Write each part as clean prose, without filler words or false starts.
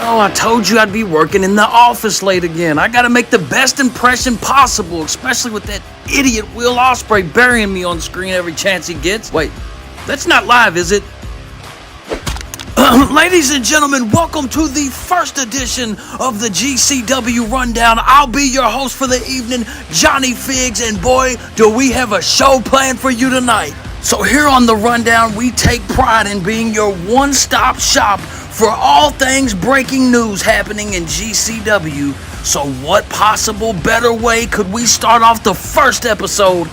Oh, I told you I'd be working in the office late again. I gotta make the best impression possible, especially with that idiot Will Ospreay burying me on screen every chance he gets. Wait, that's not live, is it? Ladies and gentlemen, welcome to the first edition of the GCW Rundown. I'll be your host for the evening, Johnny Figs, and boy, do we have a show planned for you tonight. So here on the Rundown, we take pride in being your one-stop shop for all things breaking news happening in GCW. So what possible better way could we start off the first episode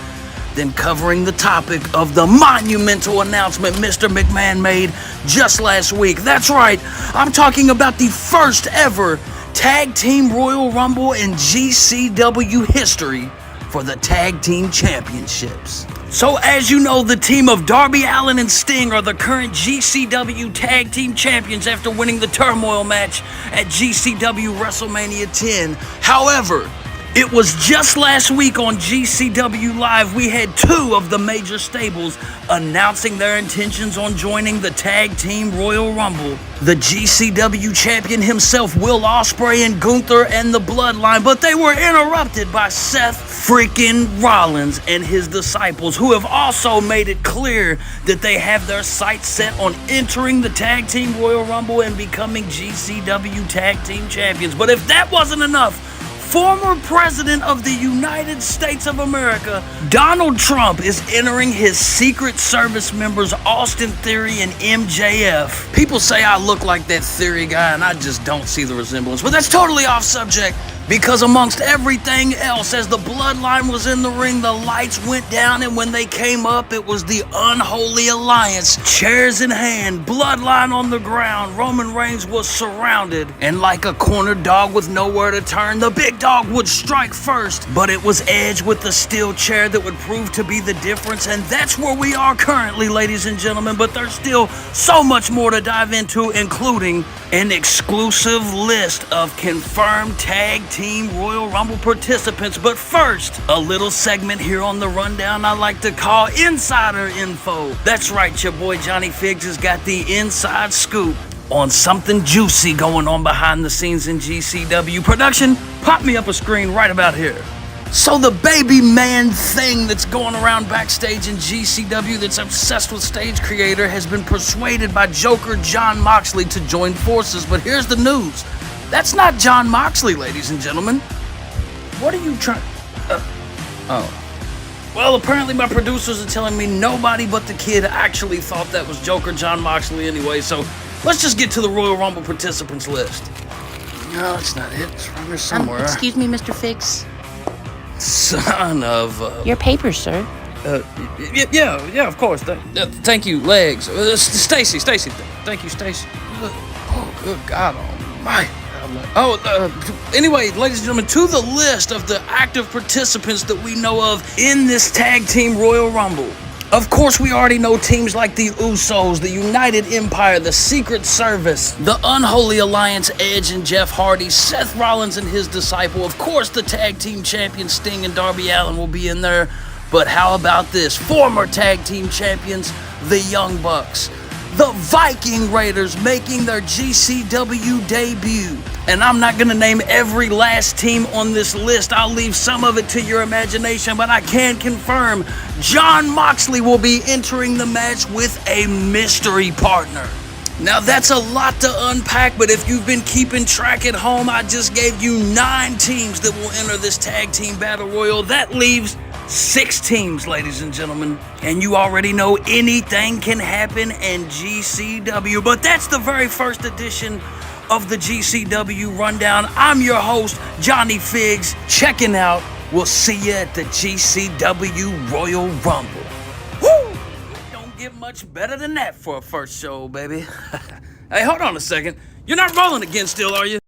than covering the topic of the monumental announcement Mr. McMahon made just last week? That's right, I'm talking about the first ever Tag Team Royal Rumble in GCW history for the Tag Team Championships. So as you know, the team of Darby Allin and Sting are the current GCW Tag Team Champions after winning the Turmoil match at GCW WrestleMania 10. However, it was just last week on GCW Live we had two of the major stables announcing their intentions on joining the Tag Team Royal Rumble. The GCW champion himself, Will Ospreay, and Gunther and the Bloodline, but they were interrupted by Seth freaking Rollins and his disciples, who have also made it clear that they have their sights set on entering the Tag Team Royal Rumble and becoming GCW Tag Team Champions. But if that wasn't enough, former President of the United States of America, Donald Trump, is entering his Secret Service members Austin Theory and MJF. People say I look like that Theory guy, and I just don't see the resemblance. But that's totally off subject, because amongst everything else, as the Bloodline was in the ring, the lights went down, and when they came up, it was the Unholy Alliance, chairs in hand, Bloodline on the ground. Roman Reigns was surrounded, and like a cornered dog with nowhere to turn, the big dog would strike first, but it was Edge with the steel chair that would prove to be the difference, and that's where we are currently, ladies and gentlemen. But there's still so much more to dive into, including an exclusive list of confirmed Tag Team Royal Rumble participants. But first, a little segment here on the Rundown I like to call Insider Info. That's right, your boy Johnny Figs has got the inside scoop on something juicy going on behind the scenes in GCW. Production, pop me up a screen right about here. So the baby man thing that's going around backstage in GCW that's obsessed with stage creator has been persuaded by Joker Jon Moxley to join forces. But here's the news. That's not Jon Moxley, ladies and gentlemen. What are you trying... Well, apparently my producers are telling me nobody but the kid actually thought that was Joker Jon Moxley anyway, so let's just get to the Royal Rumble participants list. No, it's not it. It's around here somewhere. Excuse me, Mr. Figs. Son of... Your papers, sir. Yeah, of course. Thank you, legs. Stacy. Thank you, Stacy. Oh, good God almighty. Anyway, ladies and gentlemen, to the list of the active participants that we know of in this Tag Team Royal Rumble. Of course, we already know teams like the Usos, the United Empire, the Secret Service, the Unholy Alliance, Edge and Jeff Hardy, Seth Rollins and his disciple. Of course, the Tag Team Champions Sting and Darby Allin will be in there. But how about this? Former Tag Team Champions, the Young Bucks. The Viking Raiders making their GCW debut. And I'm not going to name every last team on this list. I'll leave some of it to your imagination, but I can confirm Jon Moxley will be entering the match with a mystery partner. Now that's a lot to unpack, but if you've been keeping track at home, I just gave you 9 teams that will enter this Tag Team Battle Royal. That leaves 6 teams, ladies and gentlemen, and you already know anything can happen in GCW, but that's the very first edition of the GCW Rundown. I'm your host, Johnny Figs, checking out. We'll see you at the GCW Royal Rumble. Woo! Don't get much better than that for a first show, baby. Hey, hold on a second. You're not rolling again still, are you?